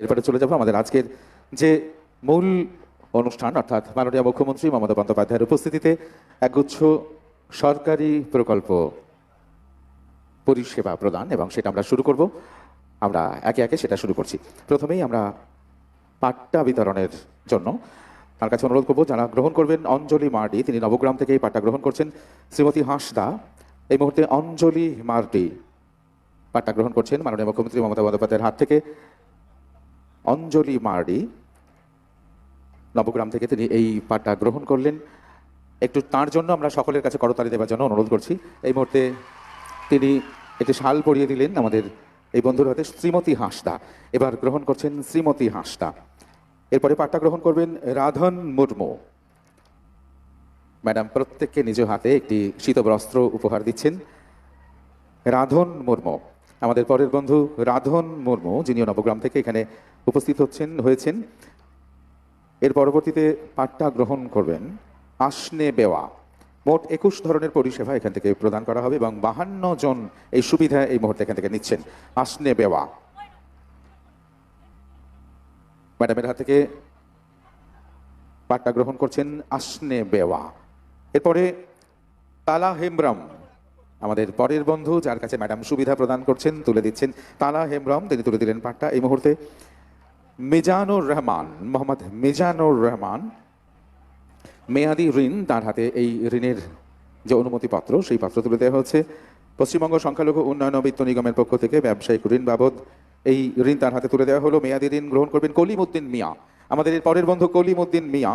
এরপরে চলে যাব আমাদের আজকের যে মূল অনুষ্ঠান, অর্থাৎ মাননীয় মুখ্যমন্ত্রী মমতা বন্দ্যোপাধ্যায়ের উপস্থিতিতে একগুচ্ছ সরকারি প্রকল্প পরিষেবা প্রদান, এবং সেটা আমরা শুরু করব। আমরা একে একে সেটা শুরু করছি। প্রথমেই আমরা পাট্টা বিতরণের জন্য তার কাছে অনুরোধ করবো, যারা গ্রহণ করবেন অঞ্জলি মার্ডি, তিনি নবগ্রাম থেকে এই পাট্টা গ্রহণ করছেন। শ্রীমতী হাঁসদা এই মুহূর্তে অঞ্জলি মার্ডি পাট্টা গ্রহণ করছেন মাননীয় মুখ্যমন্ত্রী মমতা বন্দ্যোপাধ্যায়ের হাত থেকে। অঞ্জলি মার্ডি নবগ্রাম থেকে তিনি এই পাট্টা গ্রহণ করলেন। একটু তার জন্য আমরা সকলের কাছে করতালি দেওয়ার জন্য অনুরোধ করছি। এই মুহূর্তে তিনি একটি শাল পরিয়ে দিলেন আমাদের এই বন্ধুর হাতে। শ্রীমতী হাঁসদা এবার গ্রহণ করছেন শ্রীমতী হাঁসদা। এরপরে পাট্টা গ্রহণ করবেন রাধন মুর্মু। ম্যাডাম প্রত্যেককে নিজ হাতে একটি শীতবস্ত্র উপহার দিচ্ছেন। রাধন মুর্মু আমাদের পরের বন্ধু রাধন মুর্মু, যিনি নবগ্রাম থেকে এখানে উপস্থিত হয়েছেন। এর পরবর্তীতে পাট্টা গ্রহণ করবেন আসনে বেওয়া। মোট 21 ধরনের পরিষেবা এখান থেকে প্রদান করা হবে এবং 52 জন এই সুবিধা এই মুহূর্তে এখান থেকে নিচ্ছেন। আসনে বেওয়া ম্যাডামের হাত থেকে পাট্টা গ্রহণ করছেন আসনে বেওয়া। এরপরে তালা হেমব্রম আমাদের পরের বন্ধু, যার কাছে ম্যাডাম সুবিধা প্রদান করছেন, তুলে দিচ্ছেন তালা হেমব্রম, তিনি তুলে দিলেন পাট্টা। এই মুহূর্তে মিজানুর রহমান, মোহাম্মদ মিজানুর রহমান, মেয়াদি ঋণ, তার হাতে এই ঋণের যে অনুমতিপত্র সেই পত্র তুলে দেওয়া হচ্ছে। পশ্চিমবঙ্গ সংখ্যালঘু উন্নয়ন ও বিত্ত নিগমের পক্ষ থেকে ব্যবসায়িক ঋণ বাবদ এই ঋণ তার হাতে তুলে দেওয়া হলো। মেয়াদি ঋণ গ্রহণ করবেন কলিমউদ্দিন মিয়া, আমাদের এর পরের বন্ধু কলিমউদ্দিন মিয়া।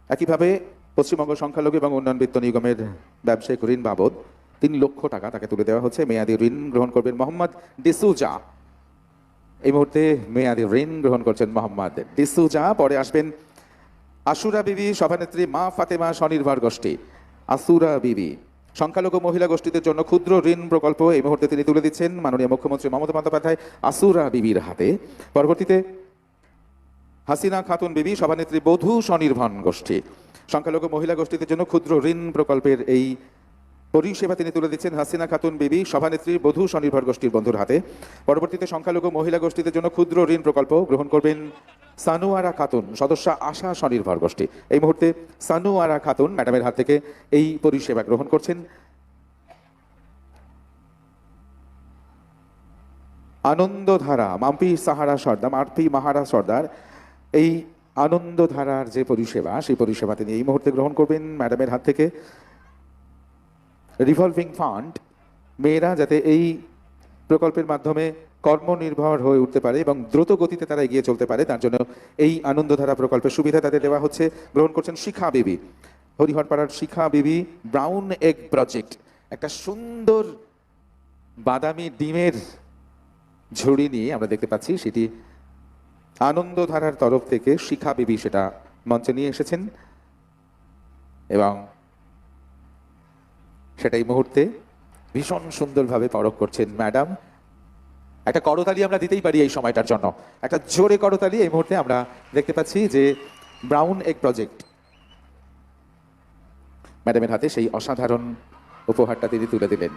একইভাবে পশ্চিমবঙ্গ সংখ্যালঘু এবং উন্নয়ন বিত্ত নিগমের ব্যবসায়িক ঋণ বাবদ 3 লক্ষ টাকা তাকে তুলে দেওয়া হচ্ছে। মেয়াদি ঋণ গ্রহণ করবেন মোহাম্মদ ডিসুজা। এই মুহূর্তে মেয়াদি ঋণ গ্রহণ করছেন মোহাম্মদ ডিসুজা। পরে আসবেন আসুরা বিবি সভানেত্রী মা ফাতেমা স্বনির্ভর গোষ্ঠী। আসুরা বিবি সংখ্যালঘু মহিলা গোষ্ঠীদের জন্য ক্ষুদ্র ঋণ প্রকল্প এই মুহূর্তে তিনি তুলে দিচ্ছেন মাননীয় মুখ্যমন্ত্রী মমতা বন্দ্যোপাধ্যায় আসুরা বিবির হাতে। পরবর্তীতে হাসিনা খাতুন বিবি সভানেত্রী বধূ স্বনির্ভর গোষ্ঠী, সংখ্যালঘু মহিলা গোষ্ঠীদের জন্য ক্ষুদ্র ঋণ প্রকল্পের এই পরিষেবা তিনি তুলে দিচ্ছেন হাসিনা খাতুন বিবি সভানেত্রী বধূ স্বনির্ভর গোষ্ঠীর বন্ধুর হাতে। পরবর্তীতে সংখ্যালঘু মহিলা গোষ্ঠীদের জন্য ক্ষুদ্র ঋণ প্রকল্প গ্রহণ করবেন সানুয়ারা খাতুন, সদস্য আশা স্বনির্ভর গোষ্ঠী। এই মুহূর্তে সানুয়ারা খাতুন ম্যাডামের হাত থেকে এই পরিষেবা গ্রহণ করছেন। আনন্দধারা মাম্পি সাহারা সর্দার, মারপি মাহারা সর্দার, এই আনন্দধারার যে পরিষেবা সেই পরিষেবা তিনি এই মুহূর্তে গ্রহণ করবেন ম্যাডামের হাত থেকে। রিভলভিং ফান্ড, মেয়েরা যাতে এই প্রকল্পের মাধ্যমে কর্মনির্ভর হয়ে উঠতে পারে এবং দ্রুত গতিতে তারা এগিয়ে চলতে পারে, তার জন্য এই আনন্দধারা প্রকল্পের সুবিধা তাদের দেওয়া হচ্ছে। গ্রহণ করছেন শিখা বিবি, হরিহরপাড়ার শিখা বিবি। ব্রাউন এগ প্রজেক্ট, একটা সুন্দর বাদামি ডিমের ঝুড়ি নিয়ে আমরা দেখতে পাচ্ছি, সেটি আনন্দধারার তরফ থেকে শিখা বিবি সেটা মঞ্চে নিয়ে এসেছেন এবং সেটা এই মুহূর্তে ভীষণ সুন্দরভাবে পরখ করছেন ম্যাডাম। একটা করতালি আমরা দিতেই পারি এই সময়টার জন্য, একটা জোরে করতালি। এই মুহূর্তে আমরা দেখতে পাচ্ছি যে ব্রাউন এগ প্রজেক্ট ম্যাডামের হাতে সেই অসাধারণ উপহারটা তিনি তুলে দিলেন।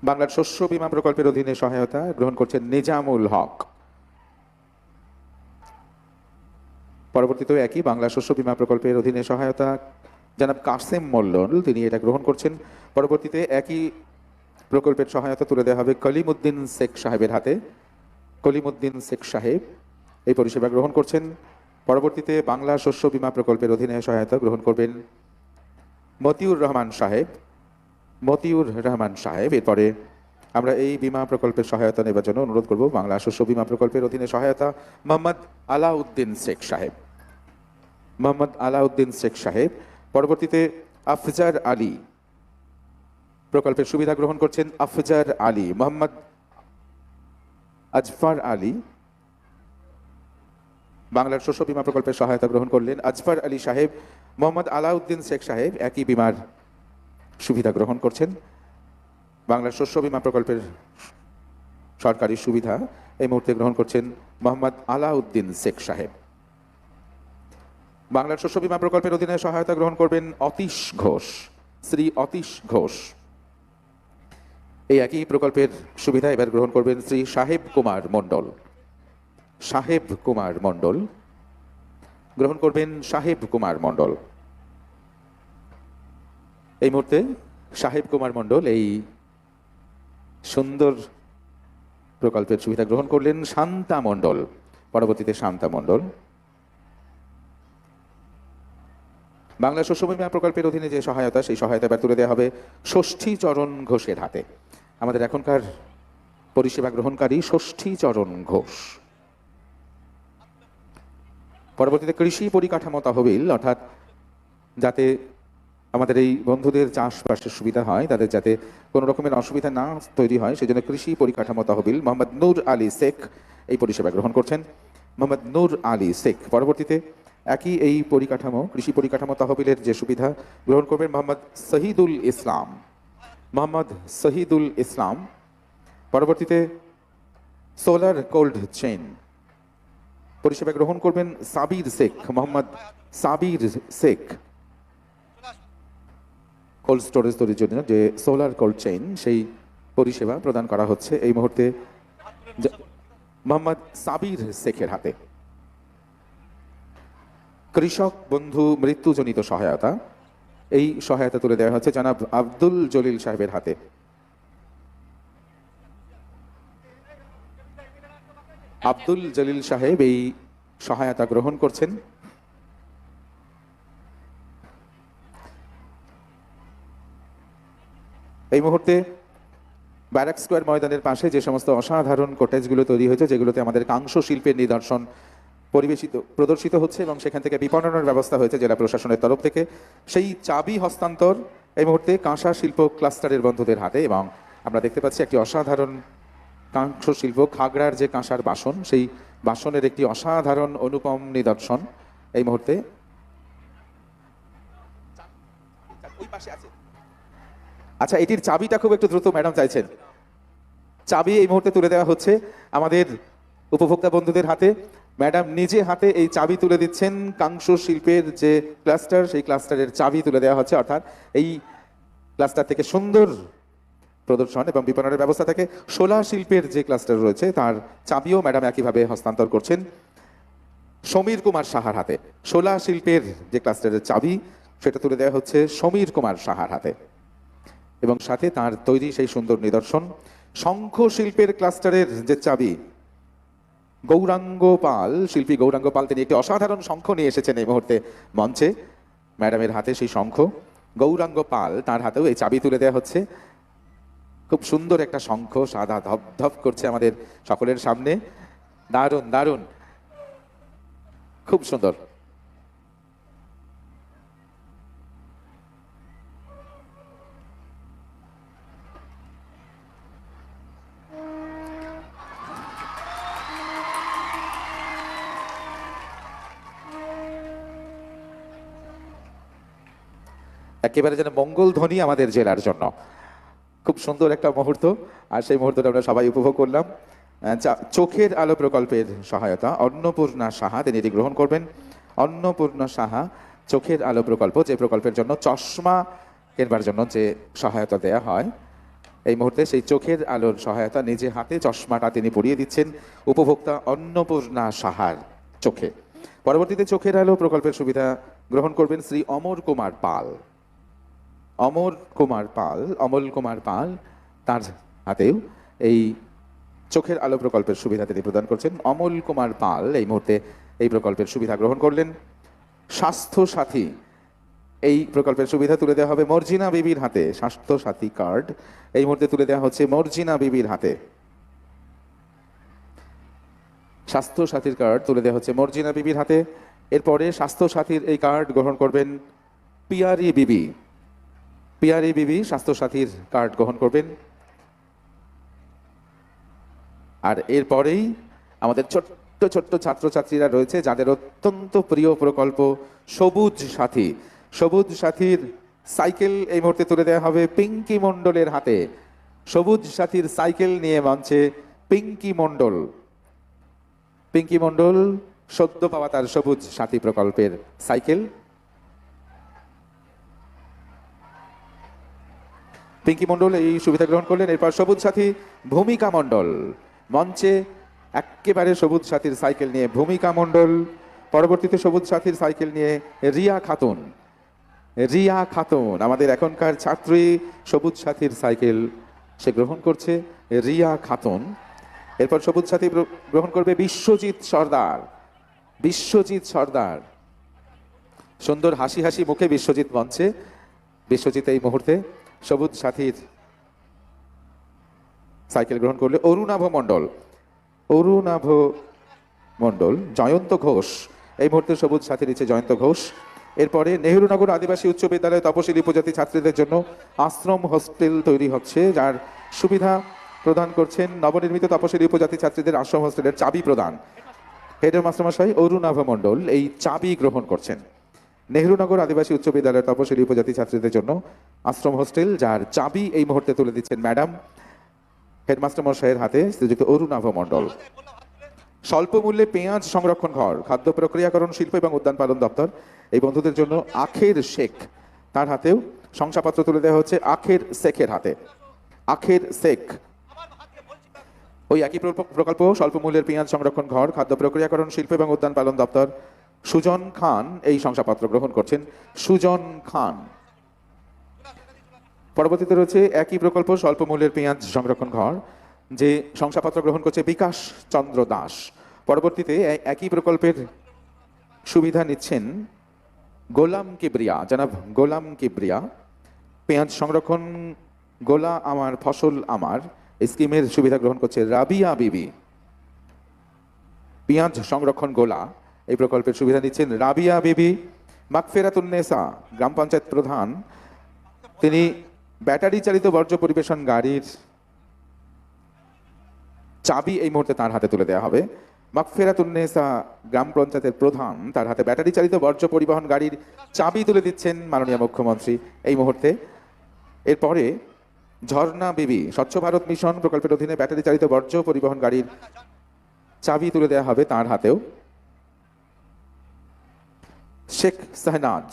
বাংলার শস্য বীমা প্রকল্পের অধীনে সহায়তা গ্রহণ করছেন নিজামুল হক। পরবর্তীতে একই বাংলা শস্য বীমা প্রকল্পের অধীনে সহায়তা জনাব কাসেম মল্লল, তিনি এটা গ্রহণ করছেন। পরবর্তীতে একই প্রকল্পের সহায়তা তুলে দেওয়া হবে কলিমউদ্দিন শেখ সাহেবের হাতে। কলিমউদ্দিন শেখ সাহেব এই পরিষেবা গ্রহণ করছেন। পরবর্তীতে বাংলা শস্য বীমা প্রকল্পের অধীনে সহায়তা গ্রহণ করবেন মতিউর রহমান সাহেব। মতিউর রহমান সাহেব। এরপরে আমরা এই বীমা প্রকল্পের সহায়তা নেবার জন্য অনুরোধ করব বাংলা শস্য বীমা প্রকল্পের অধীনে সহায়তা মোহাম্মদ আলাউদ্দিন শেখ সাহেব। মোহাম্মদ আলাউদ্দিন শেখ সাহেব। পরবর্তীতে আফজার আলী প্রকল্পের সুবিধা গ্রহণ করছেন আফজার আলী। মোহাম্মদ আজফার আলী বাংলার শস্য বীমা প্রকল্পের সহায়তা গ্রহণ করলেন আজফার আলী সাহেব। মোহাম্মদ আলাউদ্দিন শেখ সাহেব একই বীমার সুবিধা গ্রহণ করছেন। বাংলার শস্য বীমা প্রকল্পের সরকারি সুবিধা এই মুহূর্তে গ্রহণ করছেন মোহাম্মদ আলাউদ্দিন শেখ সাহেব। বাংলার শস্য বীমা প্রকল্পের অধীনে সহায়তা গ্রহণ করবেন অতীশ ঘোষ, শ্রী অতীশ ঘোষ। এই একই প্রকল্পের সুবিধা এবার গ্রহণ করবেন শ্রী সাহেব কুমার মণ্ডল। সাহেব কুমার মণ্ডল গ্রহণ করবেন সাহেব কুমার মণ্ডল। এই মুহূর্তে সাহেব কুমার মণ্ডল এই সুন্দর প্রকল্পের সুবিধা গ্রহণ করলেন শান্তা মণ্ডল, পরবর্তীতে শান্তা মণ্ডল। বাংলা শস্য বীমা প্রকল্পের অধীনে যে সহায়তা, সেই সহায়তা এবার তুলে দেওয়া হবে ষষ্ঠীচরণ ঘোষের হাতে। আমাদের এখনকার পরিষেবা গ্রহণকারী ষষ্ঠীচরণ ঘোষ। পরবর্তীতে কৃষি পরিকাঠামো তহবিল, অর্থাৎ যাতে আমাদের এই বন্ধুদের চাষবাসের সুবিধা হয়, তাদের যাতে কোনো রকমের অসুবিধা না তৈরি হয়, সেই জন্য কৃষি পরিকাঠামো তহবিল মোহাম্মদ নূর আলী শেখ এই পরিষেবা গ্রহণ করছেন। মোহাম্মদ নূর আলী শেখ। পরবর্তীতে একই এই পরিকাঠামো, কৃষি পরিকাঠামো তহবিলের যে সুবিধা গ্রহণ করবেন মোহাম্মদ শহীদুল ইসলাম। মোহাম্মদ শহীদুল ইসলাম। পরবর্তীতে সোলার কোল্ড চেইন পরিষেবা গ্রহণ করবেন সাবির শেখ। মোহাম্মদ সাবির শেখ। কোল্ড স্টোরেজ তৈরির জন্য যে সোলার কোল্ড চেইন, সেই পরিষেবা প্রদান করা হচ্ছে এই মুহূর্তে মোহাম্মদ সাবির শেখের হাতে। কৃষক বন্ধু মৃত্যুজনিত সহায়তা, এই সহায়তা তুলে দেওয়া হচ্ছে জনাব আব্দুল জলিল সাহেবের হাতে। আব্দুল জলিল সাহেব এই সহায়তা গ্রহণ করছেন। এই মুহূর্তে ব্যারাক স্কোয়ার ময়দানের পাশে যে সমস্ত অসাধারণ কটেজগুলো তৈরি হয়েছে, যেগুলোতে আমাদের কাংস শিল্পের নিদর্শন প্রদর্শিত হচ্ছে এবং সেখান থেকে বিপণনের ব্যবস্থা হয়েছে জেলা প্রশাসনের তরফ থেকে, সেই চাবি হস্তান্তর এই মুহূর্তে কাঁসা শিল্প ক্লাস্টারের বন্ধুদের হাতে। এবং আমরা দেখতে পাচ্ছি একটি অসাধারণ কাংস শিল্প, খাগড়ার যে কাঁসার বাসন, সেই বাসনের একটি অসাধারণ অনুপম নিদর্শন এই মুহূর্তে। আচ্ছা, এটির চাবিটা খুব একটু দ্রুত ম্যাডাম চাইছেন। চাবি এই মুহূর্তে তুলে দেওয়া হচ্ছে আমাদের উপভোক্তা বন্ধুদের হাতে। ম্যাডাম নিজে হাতে এই চাবি তুলে দিচ্ছেন। কাংস শিল্পের যে ক্লাস্টার, সেই ক্লাস্টারের চাবি তুলে দেওয়া হচ্ছে, অর্থাৎ এই ক্লাস্টার থেকে সুন্দর প্রদর্শন এবং বিপণনের ব্যবস্থা থাকে। শোলা শিল্পের যে ক্লাস্টার রয়েছে, তার চাবিও ম্যাডাম একইভাবে হস্তান্তর করছেন সমীর কুমার সাহার হাতে। শোলা শিল্পের যে ক্লাস্টারের চাবি, সেটা তুলে দেওয়া হচ্ছে সমীর কুমার সাহার হাতে এবং সাথে তার তৈরি সেই সুন্দর নিদর্শন। শঙ্খ শিল্পের ক্লাস্টারের যে চাবি, গৌরাঙ্গ পাল, শিল্পী গৌরাঙ্গ পাল, তিনি একটি অসাধারণ শঙ্খ নিয়ে এসেছেন এই মুহূর্তে মঞ্চে। ম্যাডামের হাতে সেই শঙ্খ, গৌরাঙ্গ পাল, তার হাতেও এই চাবি তুলে দেওয়া হচ্ছে। খুব সুন্দর একটা শঙ্খ, সাদা ধপধপ করছে আমাদের সকলের সামনে। দারুণ দারুণ, খুব সুন্দর। একেবারে যেন মঙ্গল ধ্বনি আমাদের জেলার জন্য। খুব সুন্দর একটা মুহূর্ত, আর সেই মুহূর্তটা আমরা সবাই উপভোগ করলাম। চোখের আলো প্রকল্পের সহায়তা অন্নপূর্ণা সাহা তিনি এটি গ্রহণ করবেন। অন্নপূর্ণা সাহা, চোখের আলো প্রকল্প, যে প্রকল্পের জন্য চশমা কেনবার জন্য যে সহায়তা দেয়া হয়, এই মুহূর্তে সেই চোখের আলোর সহায়তা নিজে হাতে চশমাটা তিনি পরিয়ে দিচ্ছেন উপভোক্তা অন্নপূর্ণা সাহার চোখে। পরবর্তীতে চোখের আলো প্রকল্পের সুবিধা গ্রহণ করবেন শ্রী অমর কুমার পাল। অমর কুমার পাল, অমল কুমার পাল, তার হাতেও এই চোখের আলো প্রকল্পের সুবিধা তিনি প্রদান করছেন। অমল কুমার পাল এই মুহূর্তে এই প্রকল্পের সুবিধা গ্রহণ করলেন। স্বাস্থ্য সাথী, এই প্রকল্পের সুবিধা তুলে দেওয়া হবে মর্জিনা বিবির হাতে। স্বাস্থ্য সাথী কার্ড এই মুহূর্তে তুলে দেওয়া হচ্ছে মর্জিনা বিবির হাতে। স্বাস্থ্য সাথীর কার্ড তুলে দেওয়া হচ্ছে মর্জিনা বিবির হাতে। এরপরে স্বাস্থ্য সাথীর এই কার্ড গ্রহণ করবেন পিয়ারি বিবি। পিয়ারি বিবি স্বাস্থ্য সাথীর কার্ড গ্রহণ করবেন। আর এরপরেই আমাদের ছোট্ট ছোট্ট ছাত্রছাত্রীরা রয়েছে, যাদের অত্যন্ত প্রিয় প্রকল্প সবুজ সাথী। সবুজ সাথীর সাইকেল এই মুহূর্তে তুলে দেওয়া হবে পিঙ্কি মণ্ডলের হাতে। সবুজ সাথীর সাইকেল নিয়ে মঞ্চে পিঙ্কি মণ্ডল। পিঙ্কি মণ্ডল সদ্য পাওয়া তার সবুজ সাথী প্রকল্পের সাইকেল। পিঙ্কি মণ্ডল এই সুবিধা গ্রহণ করলেন। এরপর সবুজ সাথী ভূমিকা মণ্ডল মঞ্চে একেবারে সবুজ সাথীর সাইকেল নিয়ে ভূমিকা মণ্ডল। পরবর্তীতে সবুজ সাথীর সাইকেল নিয়ে রিয়া খাতুন। রিয়া খাতুন আমাদের এখনকার ছাত্রী, সবুজ সাথীর সাইকেল সে গ্রহণ করছে রিয়া খাতুন। এরপর সবুজ সাথী গ্রহণ করবে বিশ্বজিৎ সর্দার। বিশ্বজিৎ সর্দার সুন্দর হাসি হাসি মুখে বিশ্বজিৎ মঞ্চে। বিশ্বজিৎ এই মুহূর্তে সবুজ সাথীর সাইকেল গ্রহণ করলে অরুণাভ মণ্ডল। অরুণাভ মণ্ডল জয়ন্ত ঘোষ এই মুহূর্তে সবুজ সাথীর নিচে জয়ন্ত ঘোষ। এরপরে নেহরুনগর আদিবাসী উচ্চ বিদ্যালয় তপশিলি উপজাতি ছাত্রীদের জন্য আশ্রম হোস্টেল তৈরি হচ্ছে, যার সুবিধা প্রদান করছেন নবনির্মিত তপশিলি উপজাতি ছাত্রীদের আশ্রম হোস্টেলের চাবি প্রদান। হেডের মাস্টারমশাই অরুণাভ মণ্ডল এই চাবি গ্রহণ করছেন। নেহরুনগর আদিবাসী উচ্চ বিদ্যালয়ের তপশিলি উপজাতি ছাত্রীদের জন্য আশ্রম হোস্টেল, যার চাবি এই মুহূর্তে তুলে দিচ্ছেন ম্যাডাম হেডমাস্টার মশাইয়ের হাতে শ্রীযুক্ত অরুণাভ মণ্ডল। স্বল্প মূল্যে পেঁয়াজ সংরক্ষণ ঘর, খাদ্য প্রক্রিয়াকরণ শিল্প এবং উদ্যান পালন দপ্তর এই বন্ধুদের জন্য আখের শেখ, তার হাতেও শংসাপত্র তুলে দেওয়া হচ্ছে আখের শেখের হাতে। আখের শেখ ওই একই প্রকল্প স্বল্প মূল্যের পেঁয়াজ সংরক্ষণ ঘর, খাদ্য প্রক্রিয়াকরণ শিল্প এবং উদ্যান পালন দপ্তর। সুজন খান এই শংসাপত্র গ্রহণ করছেন। সুজন খান। পরবর্তীতে রয়েছে একই প্রকল্প স্বল্প মূল্যের পেঁয়াজ সংরক্ষণ ঘর, যে শংসাপত্র গ্রহণ করছে বিকাশ চন্দ্র দাস। পরবর্তীতে একই প্রকল্পের সুবিধা নিচ্ছেন গোলাম কিবরিয়া, জনাব গোলাম কিবরিয়া। পেঁয়াজ সংরক্ষণ গোলা আমার ফসল আমার স্কিমের সুবিধা গ্রহণ করছে রাবিয়া বিবি। পেঁয়াজ সংরক্ষণ গোলা এই প্রকল্পের সুবিধা নিচ্ছেন রাবিয়া বিবি। মাগফিরাতুন্নেসা গ্রাম পঞ্চায়েত প্রধান, তিনি ব্যাটারি চালিত বর্জ্য পরিবেশন গাড়ির চাবি এই মুহূর্তে তার হাতে তুলে দেওয়া হবে। মাগফিরাতুন্নেসা গ্রাম পঞ্চায়েতের প্রধান, তার হাতে ব্যাটারি চালিত বর্জ্য পরিবহন গাড়ির চাবি তুলে দিচ্ছেন মাননীয় মুখ্যমন্ত্রী এই মুহূর্তে। এরপরে ঝর্ণা বিবি স্বচ্ছ ভারত মিশন প্রকল্পের অধীনে ব্যাটারি চালিত বর্জ্য পরিবহন গাড়ির চাবি তুলে দেওয়া হবে তার হাতেও। শেখ শাহনাজ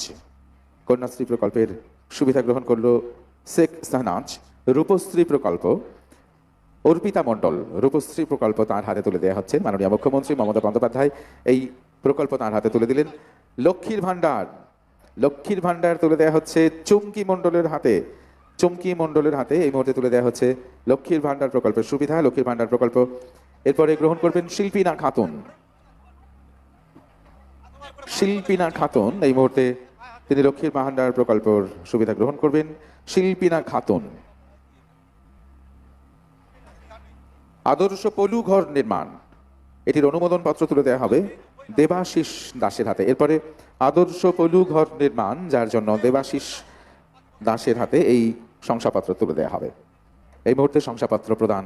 কন্যাশ্রী প্রকল্পের সুবিধা গ্রহণ করল শেখ শাহনাজ। রূপশ্রী প্রকল্প অর্পিতা মণ্ডল, রূপশ্রী প্রকল্প তার হাতে তুলে দেওয়া হচ্ছে। মাননীয় মুখ্যমন্ত্রী মমতা বন্দ্যোপাধ্যায় এই প্রকল্প তার হাতে তুলে দিলেন। লক্ষ্মীর ভাণ্ডার, লক্ষ্মীর ভাণ্ডার তুলে দেওয়া হচ্ছে চুমকি মণ্ডলের হাতে। চুমকি মণ্ডলের হাতে এই মুহূর্তে তুলে দেওয়া হচ্ছে লক্ষ্মীর ভাণ্ডার প্রকল্পের সুবিধা, লক্ষ্মীর ভাণ্ডার প্রকল্প। এরপরে গ্রহণ করবেন শিল্পিনা খাতুন। শিল্পিনা খাতুন এই মুহূর্তে তিনি লক্ষ্মীর ভাণ্ডার প্রকল্পের সুবিধা গ্রহণ করবেন। শিল্পিনা খাতুন। আদর্শ পলু ঘর নির্মাণ, এটির অনুমোদন পত্র তুলে দেওয়া হবে দেবাশিস দাসের হাতে। এরপরে আদর্শ পলু ঘর নির্মাণ, যার জন্য দেবাশিস দাসের হাতে এই শংসাপত্র তুলে দেওয়া হবে। এই মুহূর্তে শংসাপত্র প্রদান